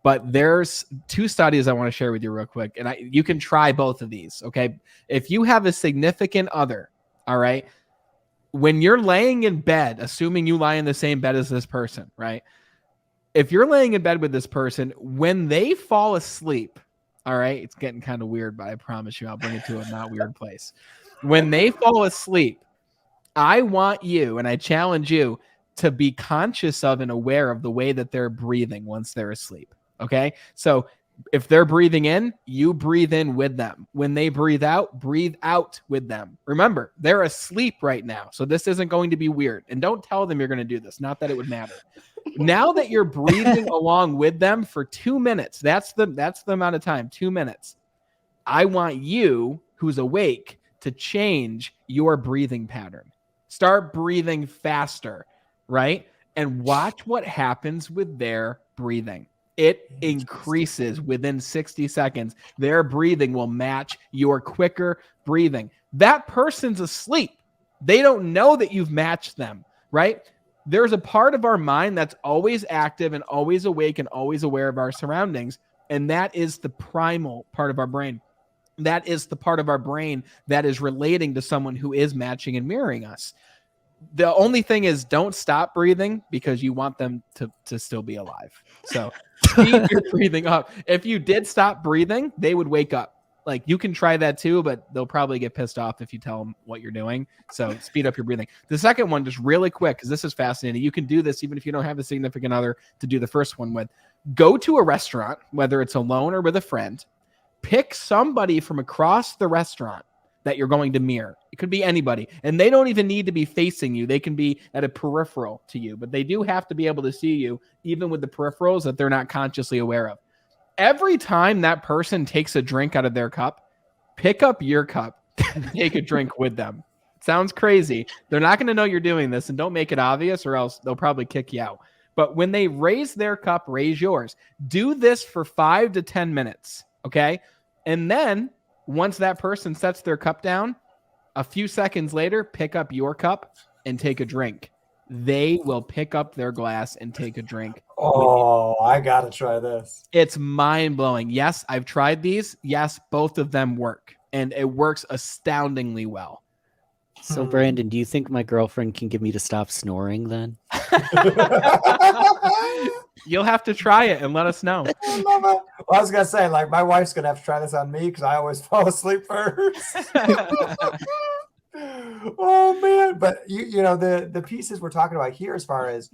But there's 2 studies I want to share with you real quick, and you can try both of these, okay? If you have a significant other, all right, when you're laying in bed, assuming you lie in the same bed as this person, right? If you're laying in bed with this person, when they fall asleep, all right, it's getting kind of weird, but I promise you I'll bring it to a not weird place. When they fall asleep, I want you, and I challenge you, to be conscious of and aware of the way that they're breathing once they're asleep, okay? So if they're breathing in, you breathe in with them. When they breathe out with them. Remember, they're asleep right now, so this isn't going to be weird. And don't tell them you're going to do this. Not that it would matter. Now that you're breathing along with them for 2 minutes, that's the amount of time, 2 minutes. I want you, who's awake, to change your breathing pattern. Start breathing faster, right? And watch what happens with their breathing. It increases within 60 seconds. Their breathing will match your quicker breathing. That person's asleep. They don't know that you've matched them, right? There's a part of our mind that's always active and always awake and always aware of our surroundings, and that is the primal part of our brain. That is the part of our brain that is relating to someone who is matching and mirroring us. The only thing is, don't stop breathing, because you want them to still be alive. So speed your breathing up. If you did stop breathing, they would wake up. Like, you can try that too, but they'll probably get pissed off if you tell them what you're doing. So speed up your breathing. The second one, just really quick, because this is fascinating. You can do this even if you don't have a significant other to do the first one with. Go to a restaurant, whether it's alone or with a friend. Pick somebody from across the restaurant that you're going to mirror. It could be anybody. And they don't even need to be facing you. They can be at a peripheral to you, but they do have to be able to see you, even with the peripherals that they're not consciously aware of. Every time that person takes a drink out of their cup, pick up your cup and take a drink with them. Sounds crazy. They're not going to know you're doing this, and don't make it obvious, or else they'll probably kick you out. But when they raise their cup, raise yours. Do this for 5 to 10 minutes, okay? And then once that person sets their cup down, a few seconds later, pick up your cup and take a drink. They will pick up their glass and take a drink. Oh, I got to try this. It's mind-blowing. Yes, I've tried these. Yes, both of them work. And it works astoundingly well. So, Brandon, do you think my girlfriend can get me to stop snoring then? You'll have to try it and let us know. I love it. Well, I was going to say, like, my wife's going to have to try this on me, because I always fall asleep first. Oh, man. But, you know, the pieces we're talking about here, as far as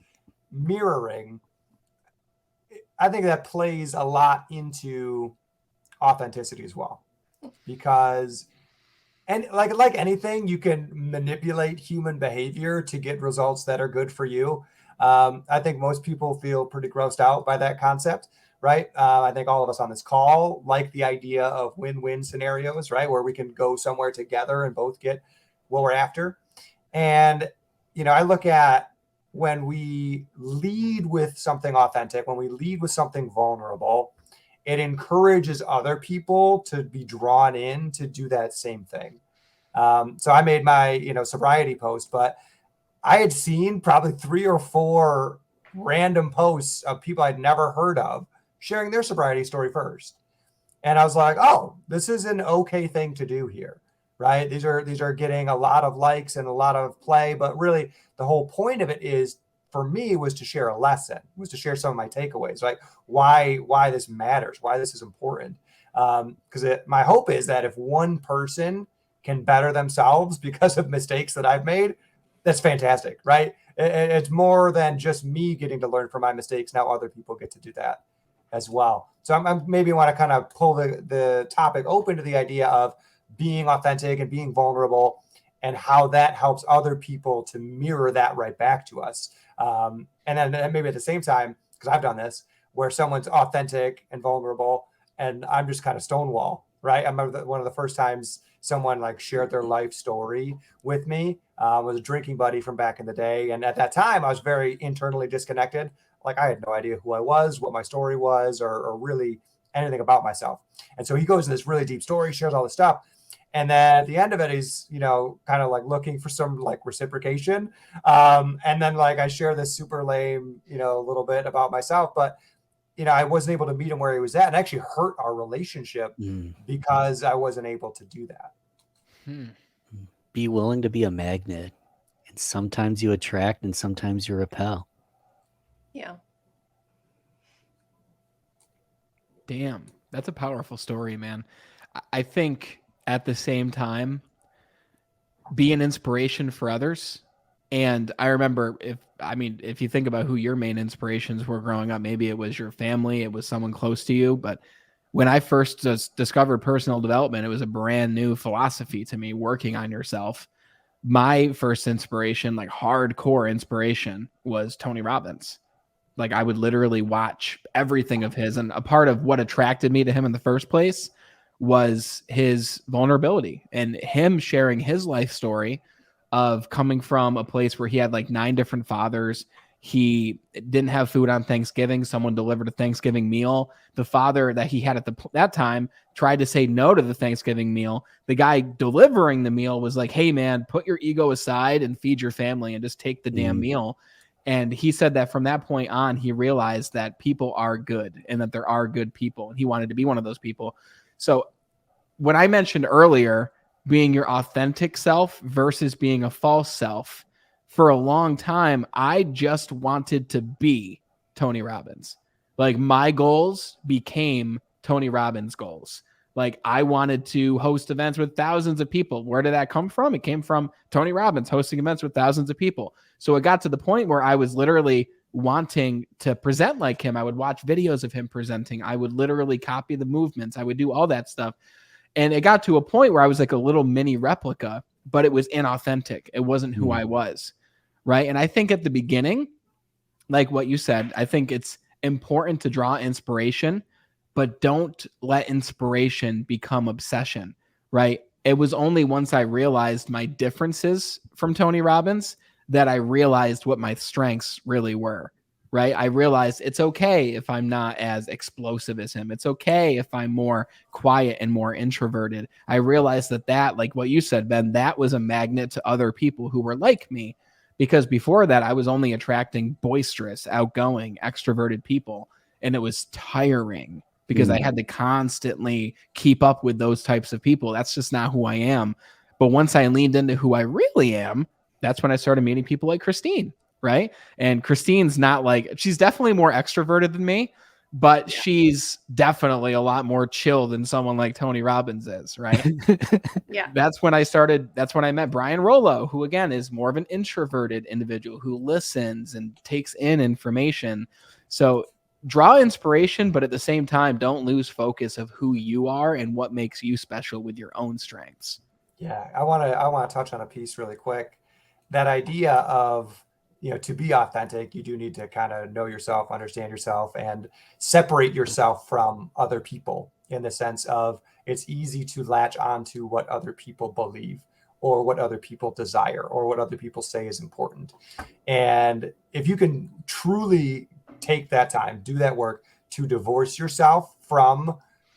mirroring, I think that plays a lot into authenticity as well, because, and like anything, you can manipulate human behavior to get results that are good for you. I think most people feel pretty grossed out by that concept, right? I think all of us on this call like the idea of win-win scenarios, right? Where we can go somewhere together and both get what we're after. And, I look at when we lead with something authentic, when we lead with something vulnerable, it encourages other people to be drawn in to do that same thing. So I made my, sobriety post, but I had seen probably 3 or 4 random posts of people I'd never heard of sharing their sobriety story first. And I was like, oh, this is an okay thing to do here, right? These are getting a lot of likes and a lot of play, but really the whole point of it is, for me, was to share a lesson, was to share some of my takeaways, like why this matters, why this is important. Because my hope is that if one person can better themselves because of mistakes that I've made, that's fantastic, right? It's more than just me getting to learn from my mistakes. Now other people get to do that as well. So I'm maybe want to kind of pull the topic open to the idea of being authentic and being vulnerable, and how that helps other people to mirror that right back to us. And then maybe at the same time, because I've done this, where someone's authentic and vulnerable, and I'm just kind of stonewall, right? I remember one of the first times someone like shared their life story with me, was a drinking buddy from back in the day. And at that time, I was very internally disconnected. Like, I had no idea who I was, what my story was, or really anything about myself. And so he goes into this really deep story, shares all this stuff. And then at the end of it, he's, kind of like looking for some like reciprocation. And then like I share this super lame, little bit about myself, but I wasn't able to meet him where he was at, and actually hurt our relationship because I wasn't able to do that. Be willing to be a magnet. And sometimes you attract and sometimes you repel. Yeah. Damn, that's a powerful story, man. I think at the same time, be an inspiration for others. And I remember, if you think about who your main inspirations were growing up, maybe it was your family, it was someone close to you. But when I first discovered personal development, it was a brand new philosophy to me, working on yourself. My first inspiration, like hardcore inspiration, was Tony Robbins. Like, I would literally watch everything of his. And a part of what attracted me to him in the first place was his vulnerability and him sharing his life story of coming from a place where he had like 9 different fathers. He didn't have food on Thanksgiving. Someone delivered a Thanksgiving meal. The father that he had at that time tried to say no to the Thanksgiving meal. The guy delivering the meal was like, hey man, put your ego aside and feed your family and just take the damn meal. And he said that from that point on, he realized that people are good and that there are good people. And he wanted to be one of those people. So when I mentioned earlier, being your authentic self versus being a false self, for a long time, I just wanted to be Tony Robbins. Like, my goals became Tony Robbins' goals. Like, I wanted to host events with thousands of people. Where did that come from? It came from Tony Robbins hosting events with thousands of people. So it got to the point where I was literally wanting to present like him. I would watch videos of him presenting. I would literally copy the movements. I would do all that stuff. And it got to a point where I was like a little mini replica, but it was inauthentic. It wasn't who I was, right? And I think at the beginning, like what you said, I think it's important to draw inspiration, but don't let inspiration become obsession, right? It was only once I realized my differences from Tony Robbins that I realized what my strengths really were, right? I realized it's okay if I'm not as explosive as him. It's okay if I'm more quiet and more introverted. I realized that, like what you said, Ben, that was a magnet to other people who were like me, because before that, I was only attracting boisterous, outgoing, extroverted people. And it was tiring because I had to constantly keep up with those types of people. That's just not who I am. But once I leaned into who I really am, that's when I started meeting people like Christine, right? And Christine's not like, she's definitely more extroverted than me, but she's definitely a lot more chill than someone like Tony Robbins is, right? Yeah. That's when I met Brian Rollo, who again is more of an introverted individual who listens and takes in information. So draw inspiration, but at the same time, don't lose focus of who you are and what makes you special with your own strengths. Yeah, I want to touch on a piece really quick. That idea of to be authentic, you do need to kind of know yourself, understand yourself, and separate yourself from other people, in the sense of it's easy to latch onto what other people believe or what other people desire or what other people say is important. And if you can truly take that time, do that work to divorce yourself from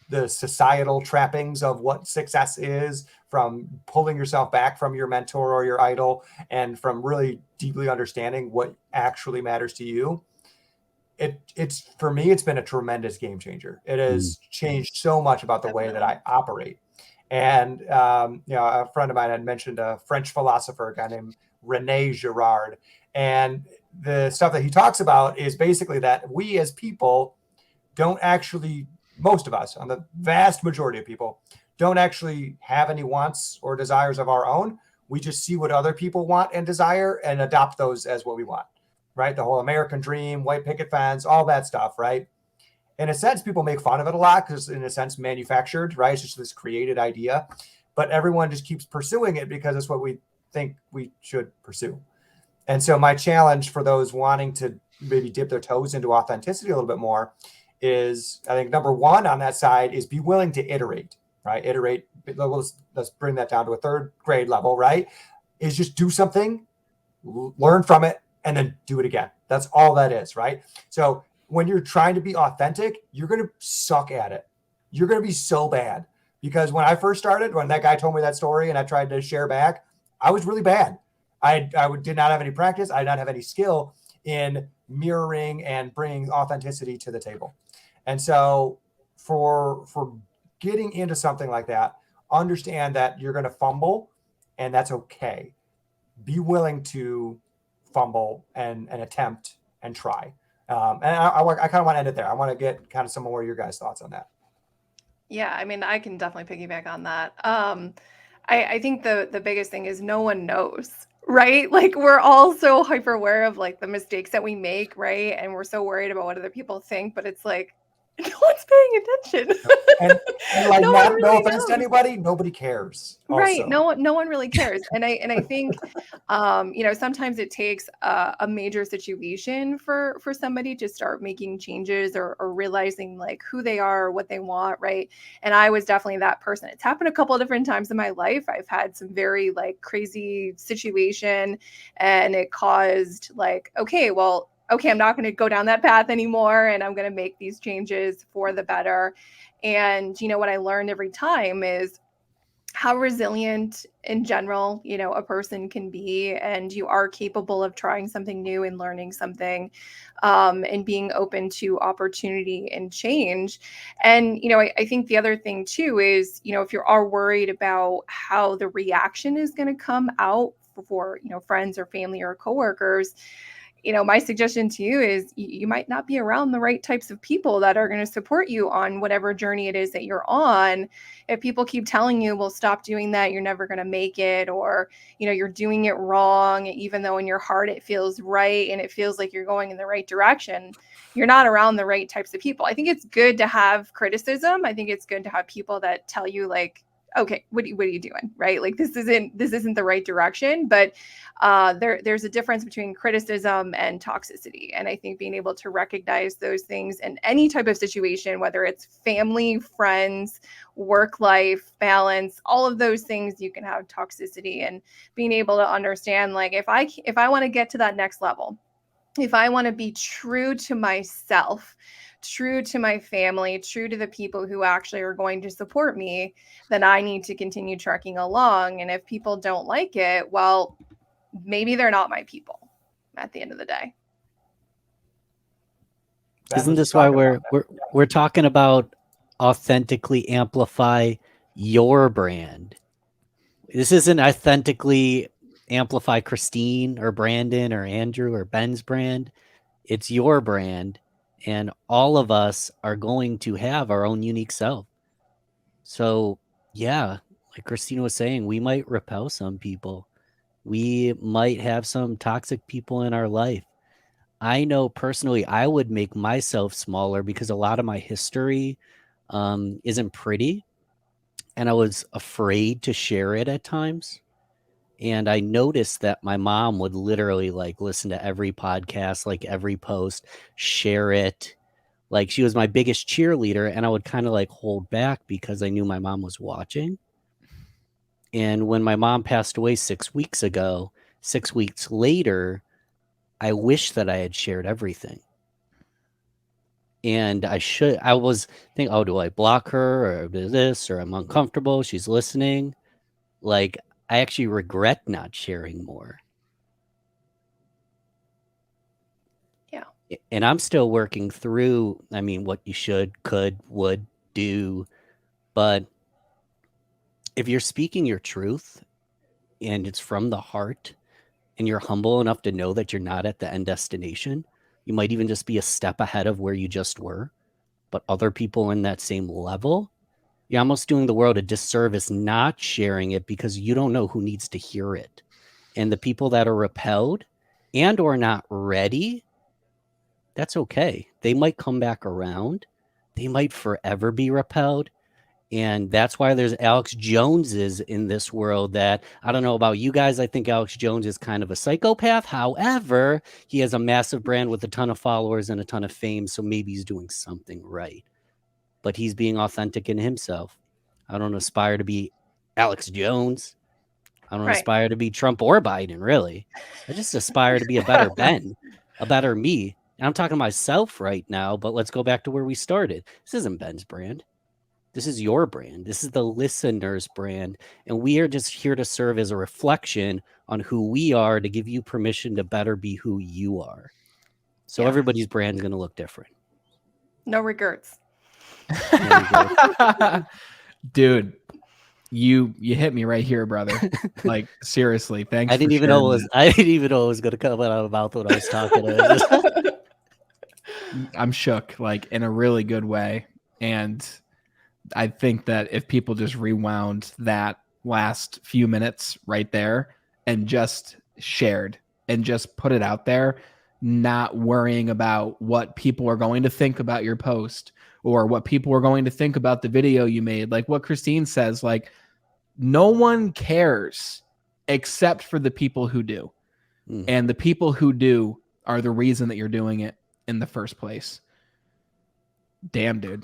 the societal trappings of what success is, from pulling yourself back from your mentor or your idol, and from really deeply understanding what actually matters to you, it's for me, it's been a tremendous game changer. It has changed so much about the way that I operate. And a friend of mine had mentioned a French philosopher, a guy named Rene Girard, and the stuff that he talks about is basically that we as people don't actually, most of us, on the vast majority of people, don't actually have any wants or desires of our own. We just see what other people want and desire and adopt those as what we want, right? The whole American dream, white picket fence, all that stuff, right? In a sense, people make fun of it a lot because, in a sense, manufactured, right? It's just this created idea, but everyone just keeps pursuing it because it's what we think we should pursue. And so my challenge for those wanting to maybe dip their toes into authenticity a little bit more is, I think, number one on that side is be willing to iterate, right? Iterate. Let's bring that down to a third grade level, right? Is just do something, learn from it, and then do it again. That's all that is, right? So when you're trying to be authentic, you're going to suck at it. You're going to be so bad, because when I first started, when that guy told me that story and I tried to share back, I was really bad. I did not have any practice. I did not have any skill in mirroring and bringing authenticity to the table. And so for getting into something like that, understand that you're going to fumble, and that's okay. Be willing to fumble and attempt and try. And I kind of want to end it there. I want to get kind of some more of your guys' thoughts on that. Yeah, I mean, I can definitely piggyback on that. I think the biggest thing is no one knows, right? Like, we're all so hyper aware of like the mistakes that we make, right? And we're so worried about what other people think, but it's like, no one's paying attention. And like, No one no really offense to knows. anybody, nobody cares. Right. Also. No one really cares. And I think, sometimes it takes a major situation for somebody to start making changes or realizing like who they are, or what they want. Right. And I was definitely that person. It's happened a couple of different times in my life. I've had some very like crazy situation, and it caused like, okay, I'm not going to go down that path anymore. And I'm going to make these changes for the better. And, what I learned every time is how resilient in general, a person can be, and you are capable of trying something new and learning something, and being open to opportunity and change. And, I think the other thing too is, if you are worried about how the reaction is going to come out for, friends or family or coworkers, my suggestion to you is you might not be around the right types of people that are going to support you on whatever journey it is that you're on. If people keep telling you, well, stop doing that, you're never going to make it, or, you're doing it wrong, even though in your heart it feels right and it feels like you're going in the right direction, you're not around the right types of people. I think it's good to have criticism. I think it's good to have people that tell you like, okay, what are you doing? Right? Like, this isn't the right direction. But there's a difference between criticism and toxicity. And I think being able to recognize those things in any type of situation, whether it's family, friends, work life balance, all of those things, you can have toxicity. And being able to understand, like, if I want to get to that next level, if I want to be true to myself, true to my family, true to the people who actually are going to support me, then I need to continue trekking along. And if people don't like it, well, maybe they're not my people at the end of the day. Isn't this why we're talking about authentically amplify your brand? This isn't authentically amplify Christine or Brandon or Andrew or Ben's brand. It's your brand, and all of us are going to have our own unique self. So yeah, like Christine was saying, we might repel some people. We might have some toxic people in our life. I know personally I would make myself smaller because a lot of my history isn't pretty, and I was afraid to share it at times. And I noticed that my mom would literally like listen to every podcast, like every post, share it. Like she was my biggest cheerleader, and I would kind of like hold back because I knew my mom was watching. And when my mom passed away 6 weeks ago, 6 weeks later, I wish that I had shared everything. And I was thinking, oh, do I block her or do this, or I'm uncomfortable, she's listening. Like, I actually regret not sharing more. Yeah. And I'm still working through, I mean, what you should, could, would do. But if you're speaking your truth and it's from the heart and you're humble enough to know that you're not at the end destination, you might even just be a step ahead of where you just were. But other people in that same level, you're almost doing the world a disservice not sharing it because you don't know who needs to hear it. And the people that are repelled and or not ready, that's okay. They might come back around. They might forever be repelled. And that's why there's Alex Joneses in this world that, I don't know about you guys, I think Alex Jones is kind of a psychopath. However, he has a massive brand with a ton of followers and a ton of fame, so maybe he's doing something right. But he's being authentic in himself. I don't aspire to be Alex Jones. I don't aspire to be Trump or Biden, really. I just aspire to be a better Ben, a better me. And I'm talking to myself right now, but let's go back to where we started. This isn't Ben's brand. This is your brand. This is the listener's brand. And we are just here to serve as a reflection on who we are, to give you permission to better be who you are. So everybody's brand is going to look different. No regrets. Dude, you hit me right here, brother. Like, seriously, thanks. I didn't even know it was going to come out of my mouth when I was talking. I'm shook, like, in a really good way. And I think that if people just rewound that last few minutes right there and just shared and just put it out there, not worrying about what people are going to think about your post or what people are going to think about the video you made, like what Christine says, like, no one cares except for the people who do. And the people who do are the reason that you're doing it in the first place. Damn, dude.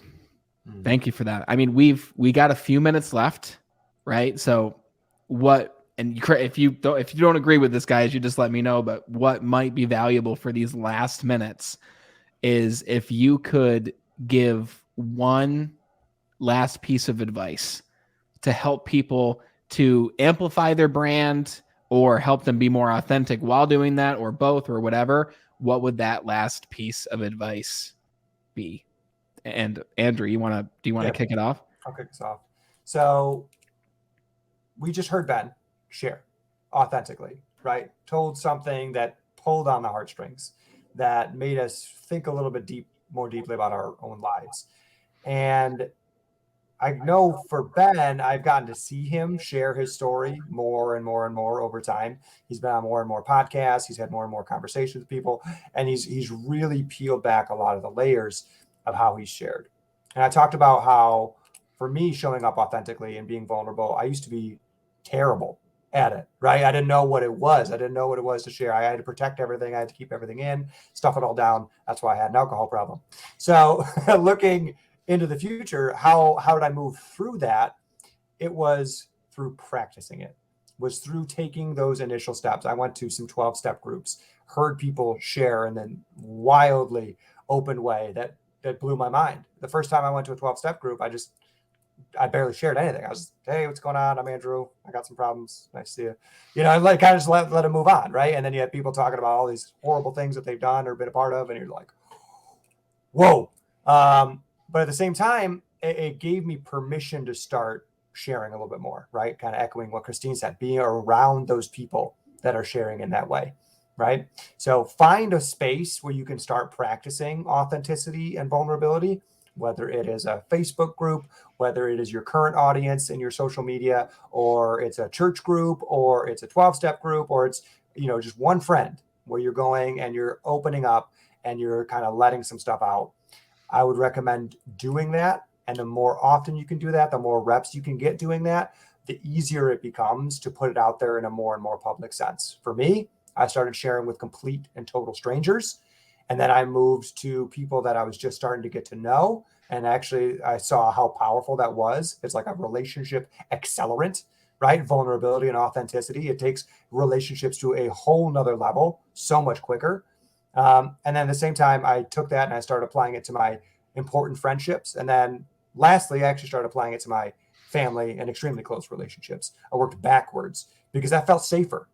Thank you for that. I mean, we got a few minutes left, right? So what, and if you don't agree with this, guys, you just let me know, but what might be valuable for these last minutes is if you could give one last piece of advice to help people to amplify their brand or help them be more authentic while doing that, or both, or whatever, what would that last piece of advice be? And Andrew, do you want to kick it off? I'll kick us off. So we just heard Ben share authentically, right? Told something that pulled on the heartstrings, that made us think a little bit more deeply about our own lives. And I know for Ben, I've gotten to see him share his story more and more and more over time. He's been on more and more podcasts. He's had more and more conversations with people, and he's really peeled back a lot of the layers of how he's shared. And I talked about how, for me, showing up authentically and being vulnerable, I used to be terrible at it, right? I didn't know what it was. I didn't know what it was to share. I had to protect everything. I had to keep everything in, stuff it all down. That's why I had an alcohol problem. So looking into the future, how did I move through that? It was through practicing it, was through taking those initial steps. I went to some 12-step groups, heard people share in a wildly open way that blew my mind. The first time I went to a 12-step group, I barely shared anything. I was, hey, what's going on? I'm Andrew. I got some problems. Nice to see you. I kind of just let it move on, right? And then you have people talking about all these horrible things that they've done or been a part of, and you're like, whoa. But at the same time, it gave me permission to start sharing a little bit more, right? Kind of echoing what Christine said, being around those people that are sharing in that way, right? So find a space where you can start practicing authenticity and vulnerability, whether it is a Facebook group, whether it is your current audience in your social media, or it's a church group, or it's a 12-step group, or it's, just one friend where you're going and you're opening up and you're kind of letting some stuff out. I would recommend doing that. And the more often you can do that, the more reps you can get doing that, the easier it becomes to put it out there in a more and more public sense. For me, I started sharing with complete and total strangers. And then I moved to people that I was just starting to get to know. And actually, I saw how powerful that was. It's like a relationship accelerant, right? Vulnerability and authenticity. It takes relationships to a whole nother level so much quicker. And then at the same time, I took that and I started applying it to my important friendships. And then lastly, I actually started applying it to my family and extremely close relationships. I worked backwards because I felt safer,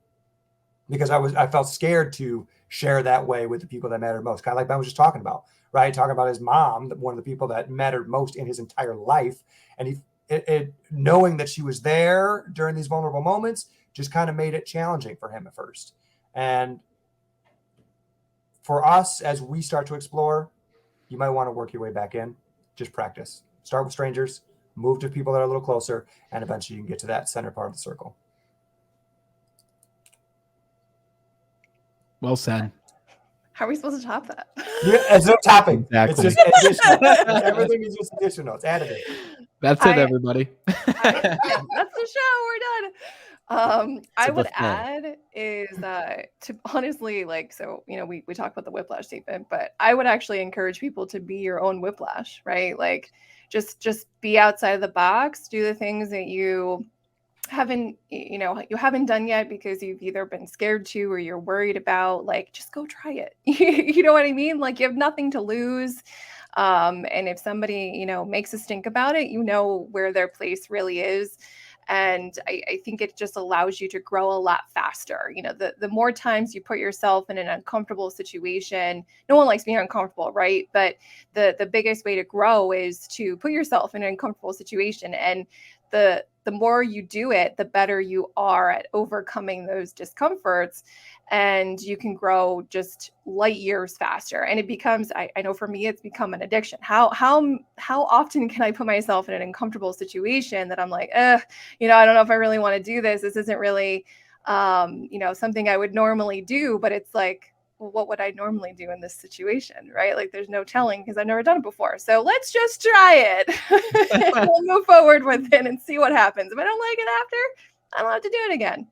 because I felt scared to share that way with the people that mattered most. Kind of like Ben was just talking about, right? Talking about his mom, one of the people that mattered most in his entire life. And knowing that she was there during these vulnerable moments just kind of made it challenging for him at first. And for us, as we start to explore, you might want to work your way back in. Just practice. Start with strangers, move to people that are a little closer, and eventually you can get to that center part of the circle. Well said. How are we supposed to top that? Yeah, it's no topping. Exactly. It's just additional. Everything is just additional. It's additive. That's it, everybody. That's the show. We're done. I would add is to honestly, like, so, you know, we talk about the whiplash statement, but I would actually encourage people to be your own whiplash, right? Like, just be outside of the box, do the things that you haven't done yet because you've either been scared to or you're worried about. Like, just go try it. You know what I mean? Like, you have nothing to lose. And if somebody, you know, makes a stink about it, you know where their place really is. And I think it just allows you to grow a lot faster. You know, the more times you put yourself in an uncomfortable situation, no one likes being uncomfortable, right? But the biggest way to grow is to put yourself in an uncomfortable situation. And the more you do it, the better you are at overcoming those discomforts, and you can grow just light years faster. And it becomes, I know for me, it's become an addiction. How often can I put myself in an uncomfortable situation that I'm like, you know, I don't know if I really want to do this. This isn't really, you know, something I would normally do, but it's like, well, what would I normally do in this situation, right? Like, there's no telling because I've never done it before. So let's just try it. We'll move forward with it and see what happens. If I don't like it after, I don't have to do it again.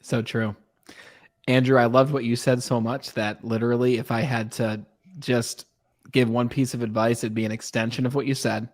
So true. Andrew, I loved what you said so much that literally, if I had to just give one piece of advice, it'd be an extension of what you said,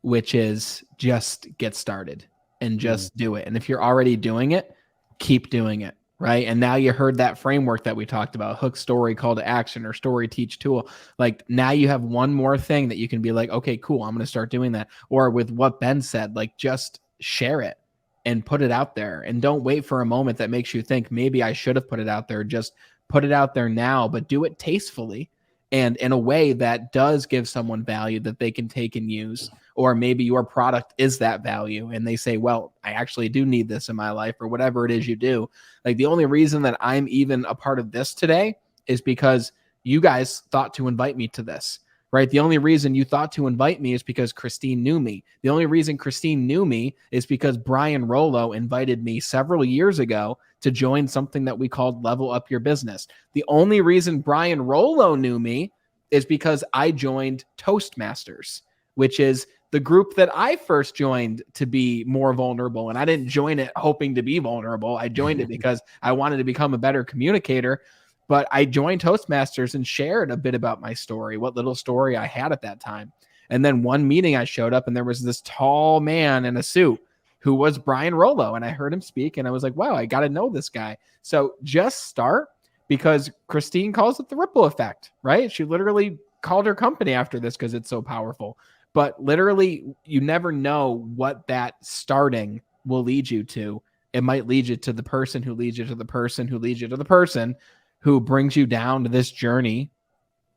which is just get started and just do it. And if you're already doing it, keep doing it. Right. And now you heard that framework that we talked about: hook, story, call to action, or story, teach, tool. Like, now you have one more thing that you can be like, okay, cool, I'm going to start doing that. Or with what Ben said, like, just share it and put it out there, and don't wait for a moment that makes you think maybe I should have put it out there. Just put it out there now, but do it tastefully and in a way that does give someone value that they can take and use. Or maybe your product is that value and they say, well, I actually do need this in my life, or whatever it is you do. Like, the only reason that I'm even a part of this today is because you guys thought to invite me to this, right? The only reason you thought to invite me is because Christine knew me. The only reason Christine knew me is because Brian Rollo invited me several years ago to join something that we called Level Up Your Business. The only reason Brian Rollo knew me is because I joined Toastmasters, which is the group that I first joined to be more vulnerable. And I didn't join it hoping to be vulnerable. I joined it because I wanted to become a better communicator. But I joined Toastmasters and shared a bit about my story, what little story I had at that time. And then one meeting I showed up and there was this tall man in a suit who was Brian Rollo. And I heard him speak and I was like, wow, I got to know this guy. So just start, because Christine calls it the ripple effect, right? She literally called her company after this because it's so powerful. But literally, you never know what that starting will lead you to. It might lead you to the person who leads you to the person who leads you to the person who brings you down to this journey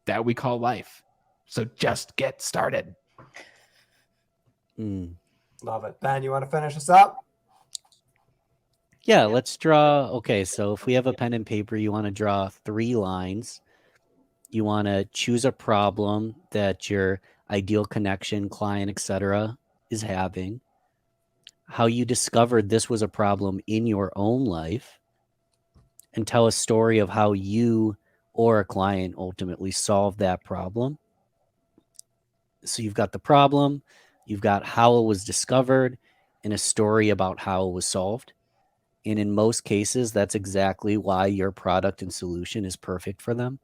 that we call life. So just get started. Love it. Ben, you want to finish us up? Yeah, let's draw. Okay, so if we have a pen and paper, you want to draw 3 lines. You want to choose a problem that your ideal connection, client, etc. is having. How you discovered this was a problem in your own life, and tell a story of how you or a client ultimately solved that problem. So you've got the problem, You've got how it was discovered and a story about how it was solved. And in most cases, that's exactly why your product and solution is perfect for them.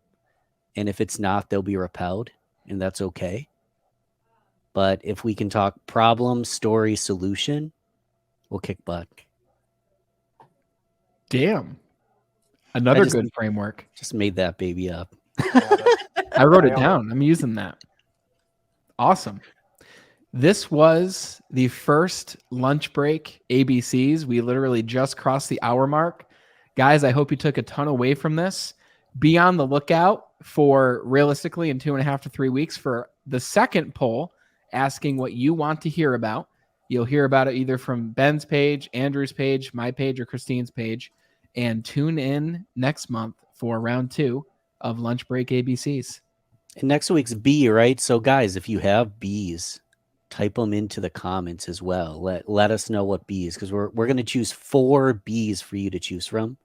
And if it's not, they'll be repelled, and that's okay. But if we can talk problem, story, solution, we'll kick butt. Damn. Another good framework. Just made that baby up. I wrote it down. I'm using that. Awesome. This was the first lunch break ABCs. We literally just crossed the hour mark. Guys, I hope you took a ton away from this. Be on the lookout for, realistically, in 2.5 to 3 weeks, for the second poll asking what you want to hear about. You'll hear about it either from Ben's page, Andrew's page, my page, or Christine's page. And tune in next month for round 2 of Lunch Break ABCs. And next week's B, right? So guys, if you have B's, type them into the comments as well. Let us know what B's, because we're going to choose 4 B's for you to choose from.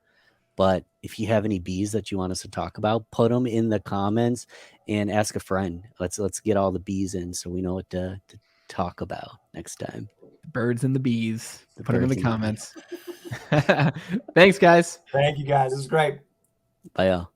But if you have any B's that you want us to talk about, put them in the comments and ask a friend. Let's get all the B's in so we know what to talk about next time. The birds and the bees. Put them in the comments. Thanks, guys. Thank you, guys. This is great. Bye, y'all.